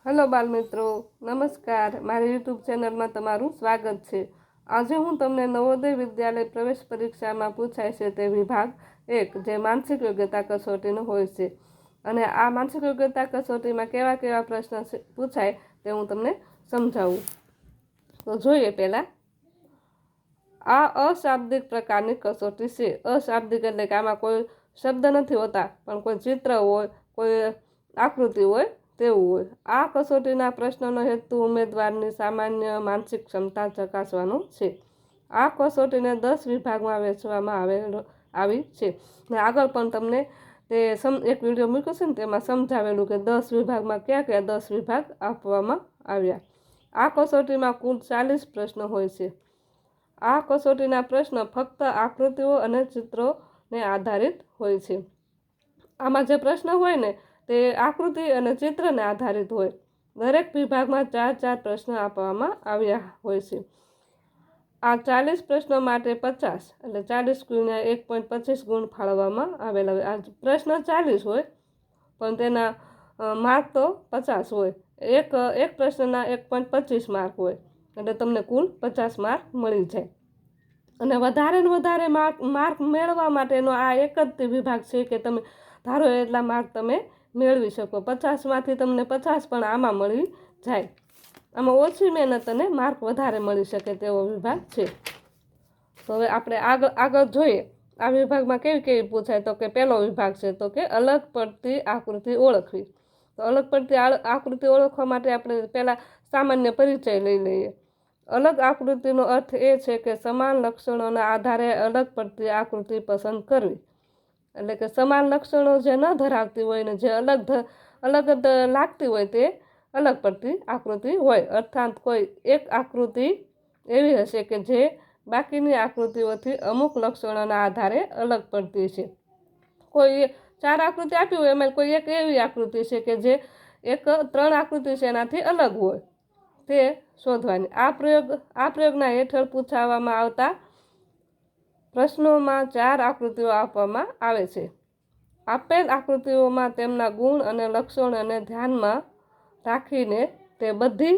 Hello બાળમિત્રો, નમસ્કાર. મારી યુટ્યુબ ચેનલમાં તમારું સ્વાગત છે. આજે હું તમને નવોદય વિદ્યાલય પ્રવેશ પરીક્ષામાં પૂછાય છે તે વિભાગ 1 જે માનસિક યોગ્યતા કસોટીનો હોય છે, અને આ માનસિક યોગ્યતા કસોટીમાં કેવા કેવા પ્રશ્ન પૂછાય તે હું તમને સમજાવું. તો જોઈએ પહેલાં, આ અશાબ્દિક પ્રકારની કસોટી છે. અશાબ્દિક એટલે કે આમાં કોઈ શબ્દ નથી હોતા, પણ કોઈ ચિત્ર હોય, કોઈ આકૃતિ હોય તેવું હોય. આ કસોટીના પ્રશ્નોનો હેતુ ઉમેદવારની સામાન્ય માનસિક ક્ષમતા ચકાસવાનો છે. આ કસોટીને 10 વિભાગમાં વહેંચવામાં આવી છે. ને આગળ પણ તમને એક વિડીયો મૂક્યો છે ને, તેમાં સમજાવેલું કે 10 વિભાગમાં કયા કયા 10 વિભાગ આપવામાં આવ્યા. આ કસોટીમાં કુલ 40 પ્રશ્નો હોય છે. આ કસોટીના પ્રશ્નો ફક્ત આકૃતિઓ અને ચિત્રોને આધારિત હોય છે. આમાં જે પ્રશ્ન હોય ને તે આકૃતિ અને ચિત્રને આધારિત હોય. દરેક વિભાગમાં 4 પ્રશ્ન આપવામાં આવ્યા હોય છે. આ 40 પ્રશ્નો માટે 50 એટલે 40 ગુણ્યા 1.25 ગુણ ફાળવવામાં આવેલા હોય. આ પ્રશ્ન 40 હોય પણ તેના માર્ક તો 50 હોય. એક પ્રશ્નના 1.25 માર્ક હોય, એટલે તમને કુલ 50 માર્ક મળી જાય. અને વધારે ને વધારે માર્ક મેળવવા માટેનો આ એક જ વિભાગ છે કે તમે ધારો એટલા માર્ક તમે મેળવી શકો. 50માંથી તમને 50 પણ આમાં મળી જાય. આમાં ઓછી મહેનત અને માર્ક વધારે મળી શકે તેવો વિભાગ છે. તો હવે આપણે આગળ જોઈએ આ વિભાગમાં કેવી કેવી પૂછાય. તો કે પહેલો વિભાગ છે તો કે અલગ પડતી આકૃતિ ઓળખવી. તો અલગ પડતી આકૃતિ ઓળખવા માટે આપણે પહેલાં સામાન્ય પરિચય લઈ લઈએ. અલગ આકૃતિનો અર્થ એ છે કે સમાન લક્ષણોના આધારે અલગ પડતી આકૃતિ પસંદ કરવી. એટલે કે સમાન લક્ષણો જે ન ધરાવતી હોય ને જે અલગ લાગતી હોય તે અલગ પડતી આકૃતિ હોય. અર્થાત કોઈ એક આકૃતિ એવી હશે કે જે બાકીની આકૃતિઓથી અમુક લક્ષણોના આધારે અલગ પડતી છે. કોઈ 4 આકૃતિ આપી હોય એમાં કોઈ એક એવી આકૃતિ છે કે જે 3 આકૃતિ છે એનાથી અલગ હોય, તે શોધવાની. આ પ્રયોગના હેઠળ પૂછવામાં આવતા પ્રશ્નોમાં 4 આકૃતિઓ આપવામાં આવે છે. આપેલ આકૃતિઓમાં તેમના ગુણ અને લક્ષણોને ધ્યાનમાં રાખીને તે બધી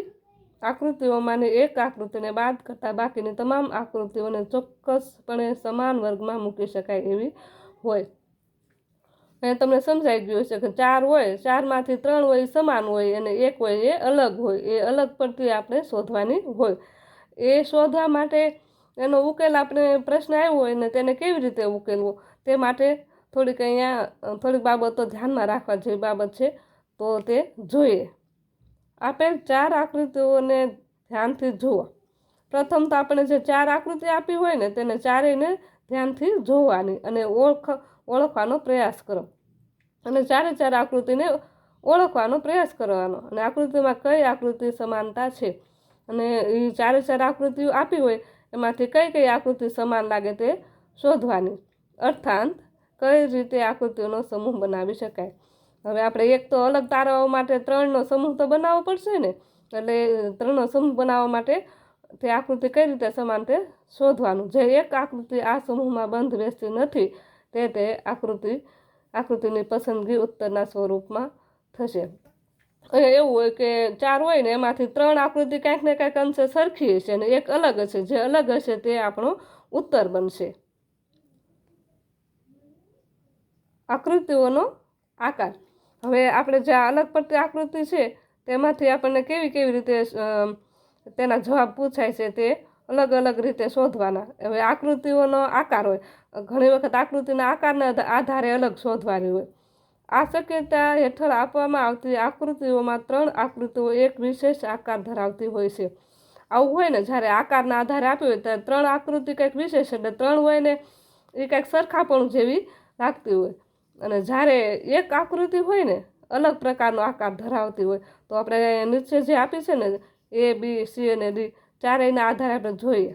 આકૃતિઓમાંની એક આકૃતિને બાદ કરતાં બાકીની તમામ આકૃતિઓને ચોક્કસપણે સમાન વર્ગમાં મૂકી શકાય એવી હોય. અને તમને સમજાઈ ગયું છે કે 4 હોય, 4માંથી 3 હોય એ સમાન હોય અને 1 હોય એ અલગ હોય. એ અલગ પડતી આપણે શોધવાની હોય. એ શોધવા માટે એનો ઉકેલ આપણે પ્રશ્ન આવ્યો હોય ને તેને કેવી રીતે ઉકેલવો તે માટે થોડીક બાબતો ધ્યાનમાં રાખવા જેવી બાબત છે. તો તે જોઈએ. આપેલ 4 આકૃતિઓને ધ્યાનથી જુઓ. પ્રથમ તો આપણે જે 4 આકૃતિ આપી હોય ને તેને ચારેયને ધ્યાનથી જોવાની અને ઓળખવાનો પ્રયાસ કરો. અને 4 આકૃતિને ઓળખવાનો પ્રયાસ કરવાનો. અને આકૃતિમાં કઈ આકૃતિ સમાનતા છે અને એ 4 આકૃતિઓ આપી હોય એમાંથી કઈ આકૃતિ સમાન લાગે તે શોધવાની. અર્થાત કઈ રીતે આકૃતિઓનો સમૂહ બનાવી શકાય. હવે આપણે એક તો અલગ તારવા માટે 3નો સમૂહ તો બનાવવો પડશે ને, એટલે 3નો સમૂહ બનાવવા માટે તે આકૃતિ કઈ રીતે સમાન તે શોધવાનું. જે એક આકૃતિ આ સમૂહમાં બંધ બેસતી નથી તે આકૃતિની પસંદગી ઉત્તરના સ્વરૂપમાં થશે. એવું હોય કે 4 હોય ને એમાંથી 3 આકૃતિ કાંઈક ને કાંઈક અંશે સરખી હશે અને એક અલગ હશે. જે અલગ હશે તે આપણો ઉત્તર બનશે. આકૃતિઓનો આકાર. હવે આપણે જે અલગ પડતી આકૃતિ છે તેમાંથી આપણને કેવી રીતે તેના જવાબ પૂછાય છે તે અલગ રીતે શોધવાના. હવે આકૃતિઓનો આકાર હોય, ઘણી વખત આકૃતિના આકારના આધારે અલગ શોધવાની હોય. આ શક્યતા હેઠળ આપવામાં આવતી આકૃતિઓમાં 3 આકૃતિઓ એક વિશેષ આકાર ધરાવતી હોય છે. આવું હોય ને, જ્યારે આકારના આધારે આપ્યું હોય ત્યારે 3 આકૃતિ કંઈક વિશેષ એટલે 3 હોય ને એ કંઈક સરખાપણું જેવી લાગતી હોય. અને જ્યારે એક આકૃતિ હોય ને અલગ પ્રકારનો આકાર ધરાવતી હોય તો આપણે નીચે જે આપી છે ને A, B, C અને D ચારેયના આધારે આપણે જોઈએ.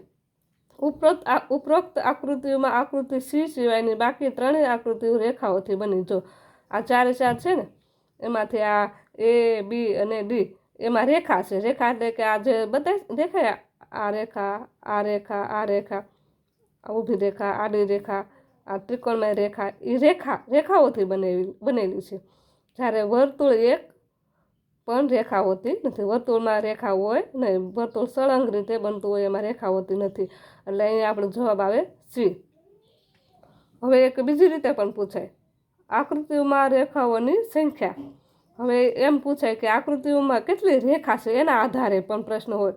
ઉપરોક્ત આકૃતિઓમાં આકૃતિ C સિવાયની બાકી 3 આકૃતિઓ રેખાઓથી બની. જો આ 4 છે ને એમાંથી આ A, B અને D એમાં રેખા છે. રેખા એટલે કે આ જે બધા દેખાય, આ રેખા, આ રેખા, આ રેખા, આ ઊભી રેખા, આડી રેખા, આ ત્રિકોણમય રેખા, એ રેખાઓથી બનેલી છે. જ્યારે વર્તુળ એક પણ રેખા હોતી નથી. વર્તુળમાં રેખા હોય નહીં, વર્તુળ સળંગ રીતે બનતું હોય એમાં રેખા હોતી નથી. એટલે અહીંયા આપણો જવાબ આવે સી. હવે એક બીજી રીતે પણ પૂછાય, આકૃતિઓમાં રેખાઓની સંખ્યા. હવે એમ પૂછાય કે આકૃતિઓમાં કેટલી રેખા છે એના આધારે પણ પ્રશ્ન હોય.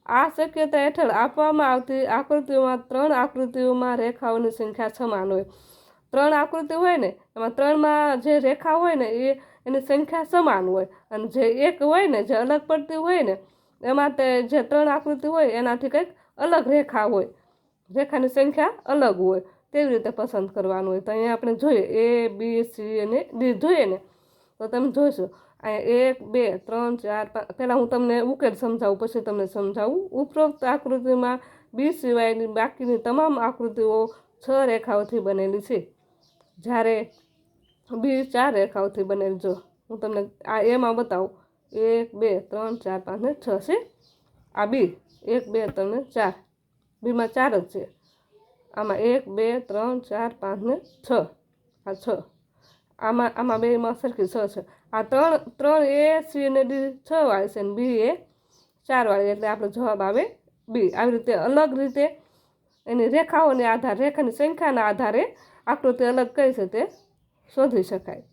આ શક્યતા હેઠળ આપવામાં આવતી આકૃતિઓમાં 3 આકૃતિઓમાં રેખાઓની સંખ્યા સમાન હોય. 3 આકૃતિ હોય ને એમાં 3માં જે રેખા હોય ને એની સંખ્યા સમાન હોય, અને જે એક હોય ને જે અલગ પડતી હોય ને એમાં તે જે 3 આકૃતિ હોય એનાથી કંઈક અલગ રેખા હોય, રેખાની સંખ્યા અલગ હોય. તેવી રીતે પસંદ કરવાનું હોય. તો અહીંયા આપણે જોઈએ A, B, C અને D જોઈએ ને તો તમે જોઈશો અહીંયા 1 2 3 4 5. પહેલાં હું તમને ઉકેલ સમજાવું પછી તમને સમજાવું. ઉપરોક્ત આકૃતિમાં B સિવાયની બાકીની તમામ આકૃતિઓ 6 રેખાઓથી બનેલી છે, જ્યારે B 4 રેખાઓથી બનેલી. જો હું તમને આ એમાં બતાવું 1 2 3 4 5 ને 6 છે. આ B 1 2 3 ને 4, બીમાં 4 જ છે. આમાં 1 2 3 4 5 ને 6, આ 6. આમાં બેમાં સરખી 6 છે. આ 3 A, C અને D 6 વાળી છે, અને B એ 4 વાળી, એટલે આપણો જવાબ આવે B. આવી રીતે અલગ રીતે એની રેખાઓને આધારે, રેખાની સંખ્યાના આધારે આકૃતિ અલગ કઈ છે તે શોધી શકાય.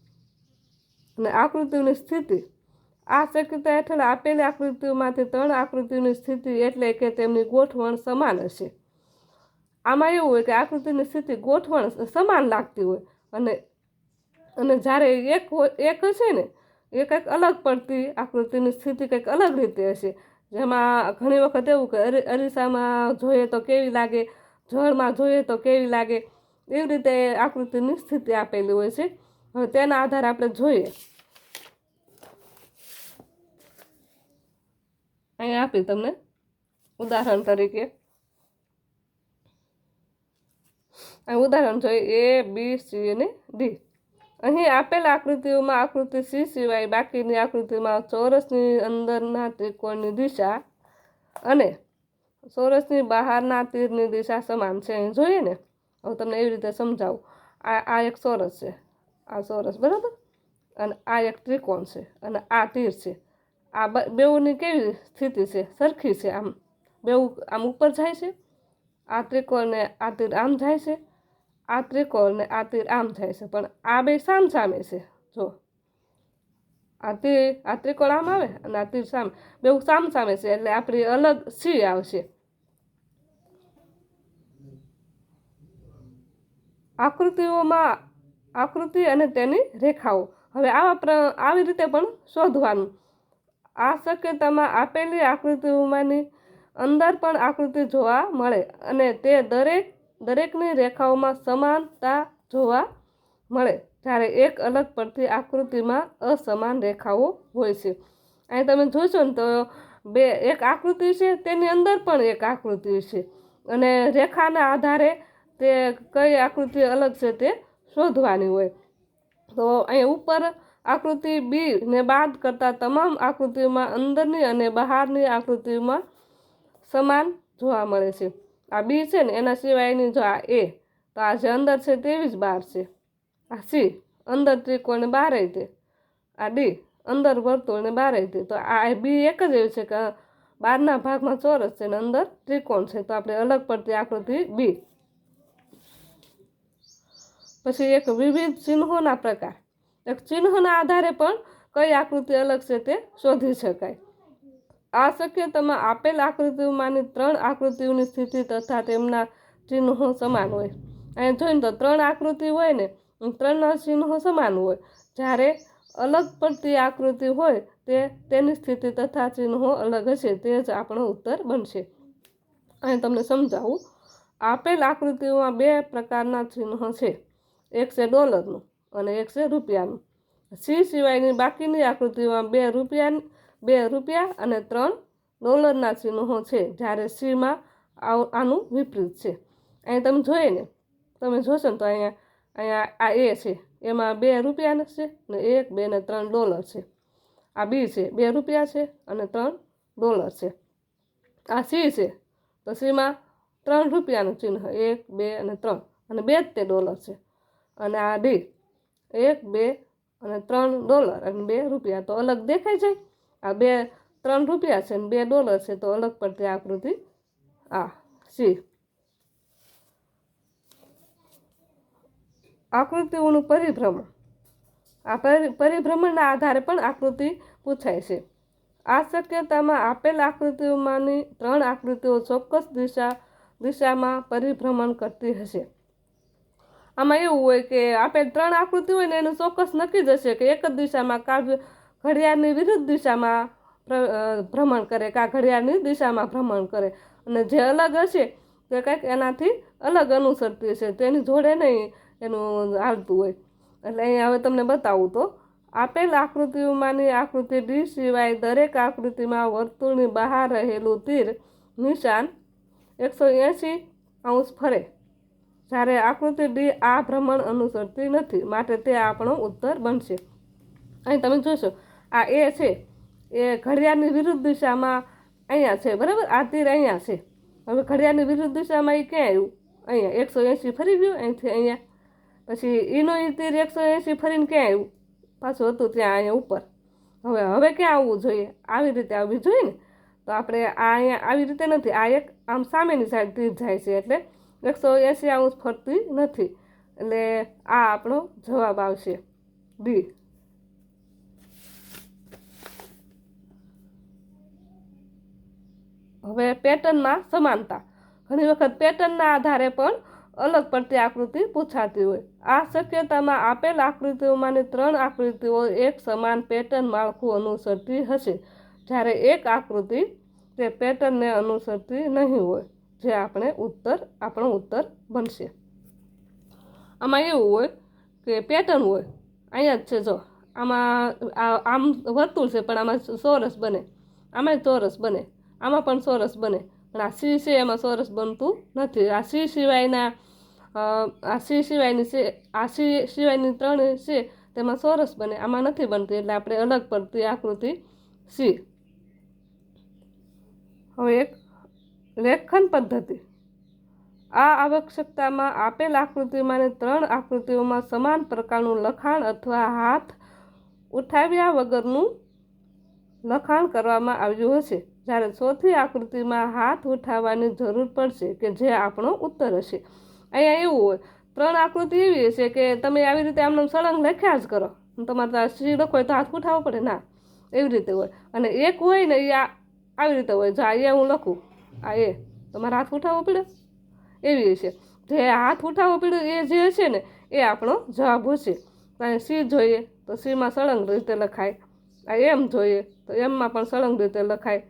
અને આકૃતિઓની સ્થિતિ, આ શક્યતા હેઠળ આપેલી આકૃતિઓમાંથી 3 આકૃતિઓની સ્થિતિ એટલે કે તેમની ગોઠવણ સમાન હશે. આમાં એવું હોય કે આકૃતિની સ્થિતિ ગોઠવણ સમાન લાગતી હોય, અને જ્યારે એક હશે ને એ કંઈક અલગ પડતી આકૃતિની સ્થિતિ કંઈક અલગ રીતે હશે. જેમાં ઘણી વખત એવું કે અરીસામાં જોઈએ તો કેવી લાગે, જળમાં જોઈએ તો કેવી લાગે, એવી રીતે આકૃતિની સ્થિતિ આપેલી હોય છે. હવે તેના આધારે આપણે જોઈએ. અહીંયા આપી તમને ઉદાહરણ તરીકે, ઉદાહરણ જોઈએ A, B, C અને D. અહીં આપેલ આકૃતિઓમાં આકૃતિ C સિવાય બાકીની આકૃતિમાં ચોરસની અંદરના ત્રિકોણની દિશા અને ચોરસની બહારના તીરની દિશા સમાન છે. અહીં જોઈએ ને, હવે તમને એવી રીતે સમજાવું. આ એક ચોરસ છે, આ ચોરસ બરાબર, અને આ એક ત્રિકોણ છે, અને આ તીર છે. આ બેઉની કેવી સ્થિતિ છે? સરખી છે. આમ બેઉ આમ ઉપર જાય છે. આ ત્રિકોણને આ તીર આમ જાય છે, આ ત્રિકોણને આ તીર આમ જાય છે, પણ આ બે સામસામે છે. જો આ ત્રિકોણ આમ આવે અને આ તીર સામે, બેઉ સામસામે છે, એટલે આપણી અલગ C આવશે. આકૃતિઓમાં આકૃતિ અને તેની રેખાઓ. હવે આવી રીતે પણ શોધવાનું. આ શક્યતામાં આપેલી આકૃતિઓમાંની અંદર પણ આકૃતિ જોવા મળે, અને તે દરેકની રેખાઓમાં સમાનતા જોવા મળે, જ્યારે એક અલગ પડતી આકૃતિમાં અસમાન રેખાઓ હોય છે. અહીં તમે જોશો ને તો એક આકૃતિ છે, તેની અંદર પણ એક આકૃતિ છે, અને રેખાના આધારે તે કઈ આકૃતિ અલગ છે તે શોધવાની હોય. તો અહીં ઉપર આકૃતિ B ને બાદ કરતા તમામ આકૃતિઓમાં અંદરની અને બહારની આકૃતિઓમાં સમાન જોવા મળે છે. આ B છે ને એના સિવાયની જો આ A, તો આ જે અંદર છે તેવી જ બહાર છે. આ C અંદર ત્રિકોણ બહાર તે, આ D અંદર વર્તુળ ને બહાર તે. તો આ B એક જ એવી છે કે બહારના ભાગમાં ચોરસ છે ને અંદર ત્રિકોણ છે. તો આપણે અલગ પડતી આકૃતિ B. પછી એક વિવિધ ચિહ્નોના પ્રકાર. એક ચિહ્નના આધારે પણ કઈ આકૃતિ અલગ છે તે શોધી શકાય. આ શક્યતામાં આપેલ આકૃતિઓમાંની 3 આકૃતિઓની સ્થિતિ તથા તેમના ચિહ્નો સમાન હોય. અહીં જોઈને તો 3 આકૃતિ હોય ને, 3ના ચિહ્નો સમાન હોય, જ્યારે અલગ પડતી આકૃતિ હોય તેની સ્થિતિ તથા ચિહ્નો અલગ હશે. તે જ આપણો ઉત્તર બનશે. અહીં તમને સમજાવું. આપેલ આકૃતિઓમાં 2 પ્રકારના ચિહ્નો છે. એક છે ડોલરનું અને એક છે રૂપિયાનું. C સિવાયની બાકીની આકૃતિઓમાં 2 રૂપિયા અને 3 ડોલરના ચિહ્નો છે, જ્યારે Cમાં આનું વિપરીત છે. અહીં તમે જોઈએ ને, તમે જોશો ને તો અહીંયા આ A છે, એમાં 2 રૂપિયા છે ને 1 2 ને 3 ડોલર છે. આ B છે, 2 રૂપિયા છે અને 3 ડોલર છે. આ C છે, તો Cમાં 3 રૂપિયાનું ચિહ્ન, 1 2 અને 3, અને 2 જ તે ડોલર છે. અને આ D 1 2 અને 3 ડોલર અને 2 રૂપિયા, તો અલગ દેખાય છે. આ 3 રૂપિયા છે ને $2 છે, તો અલગ પડતી આકૃતિ આ સી. આકૃતિઓનું પરિભ્રમણ. આ પરિભ્રમણના આધારે પણ આકૃતિ પૂછાય છે. આ શક્યતામાં આપેલ આકૃતિઓમાંની 3 આકૃતિઓ ચોક્કસ દિશામાં પરિભ્રમણ કરતી હશે. આમાં એવું હોય કે આપેલ 3 આકૃતિ હોય ને એનું ચોક્કસ નક્કી જ હશે કે એક જ દિશામાં ઘડિયાળની વિરુદ્ધ દિશામાં ભ્રમણ કરે, કા ઘડિયાળની દિશામાં ભ્રમણ કરે, અને જે અલગ હશે તે કંઈક એનાથી અલગ અનુસરતી હશે, તેની જોડે નહીં એનું હાલતું હોય. એટલે અહીંયા હવે તમને બતાવું તો આપેલ આકૃતિઓમાંની આકૃતિ ડી સિવાય દરેક આકૃતિમાં વર્તુળની બહાર રહેલું તીર નિશાન 180° ફરે, જ્યારે આકૃતિ ડી આ ભ્રમણ અનુસરતી નથી, માટે તે આપણો ઉત્તર બનશે. અહીં તમે જોશો આ એ છે, એ ઘડિયાળની વિરુદ્ધ દિશામાં અહીંયા છે, બરાબર. આ તીર અહીંયા છે. હવે ઘડિયાળની વિરુદ્ધ દિશામાં એ ક્યાં આવ્યું? અહીંયા 180 ફરી ગયું અહીંથી અહીંયા. પછી એનો એ તીર 180 ફરીને ક્યાં આવ્યું? પાછું હતું ત્યાં અહીંયા ઉપર. હવે ક્યાં આવવું જોઈએ? આવી રીતે આવવી જોઈએ ને. તો આપણે આ અહીંયા આવી રીતે નથી, આ એક આમ સામેની સાઈડ તીર જાય છે, એટલે 180° ફરતી નથી. એટલે આ આપણો જવાબ આવશે ડી. હવે પેટર્નમાં સમાનતા. ઘણી વખત પેટર્નના આધારે પણ અલગ પડતી આકૃતિ પૂછાતી હોય. આ શક્યતામાં આપેલ આકૃતિઓમાંની 3 આકૃતિઓ એક સમાન પેટર્ન માળખું અનુસરતી હશે, જ્યારે એક આકૃતિ તે પેટર્નને અનુસરતી નહીં હોય, જે આપણો ઉત્તર બનશે. આમાં એવું હોય કે પેટર્ન હોય, અહીંયા જ છે, જો આમાં આમ વર્તુળ છે પણ આમાં ચોરસ બને, આમાં ચોરસ બને, આમાં પણ ચોરસ બને, પણ આ સી છે એમાં ચોરસ બનતું નથી. આ સી સિવાયની 3 છે તેમાં ચોરસ બને, આમાં નથી બનતી, એટલે આપણે અલગ પડતી આકૃતિ સી. હવે એક લેખન પદ્ધતિ. આ આવશ્યકતામાં આપેલ આકૃતિમાંની 3 આકૃતિઓમાં સમાન પ્રકારનું લખાણ અથવા હાથ ઉઠાવ્યા વગરનું લખાણ કરવામાં આવ્યું હશે, જ્યારે ચોથી આકૃતિમાં હાથ ઉઠાવવાની જરૂર પડશે, કે જે આપણો ઉત્તર હશે. અહીંયા એવું હોય 3 આકૃતિ એવી હશે કે તમે આવી રીતે આમને સળંગ લખ્યા જ કરો, તમારે સી લખો હોય તો હાથ ઉઠાવવો પડે ના, એવી રીતે હોય. અને એક હોય ને એ આવી રીતે હોય, જો અહીંયા હું લખું આ એ, તમારે હાથ ઉઠાવવો પડે, એવી હશે. જે હાથ ઉઠાવવો પડે એ જે હશે ને એ આપણો જવાબ હશે. સી જોઈએ તો સીમાં સળંગ રીતે લખાય, આ એમ જોઈએ તો એમમાં પણ સળંગ રીતે લખાય,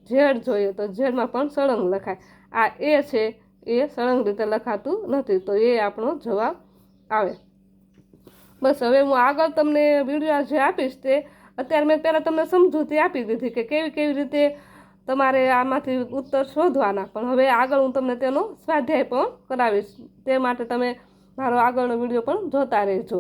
ઝેડ જોઈએ તો ઝેડમાં પણ સળંગ લખાય. આ એ છે એ સળંગ રીતે લખાતું નથી, તો એ આપણો જવાબ આવે. બસ હવે હું આગળ તમને વિડીયો જે આપીશ તે અત્યારે મેં પહેલાં તમને સમજૂતી આપી દીધી કે કેવી રીતે તમારે આમાંથી ઉત્તર શોધવાના, પણ હવે આગળ હું તમને તેનો સ્વાધ્યાય પણ કરાવીશ. તે માટે તમે મારો આગળનો વિડીયો પણ જોતા રહેજો.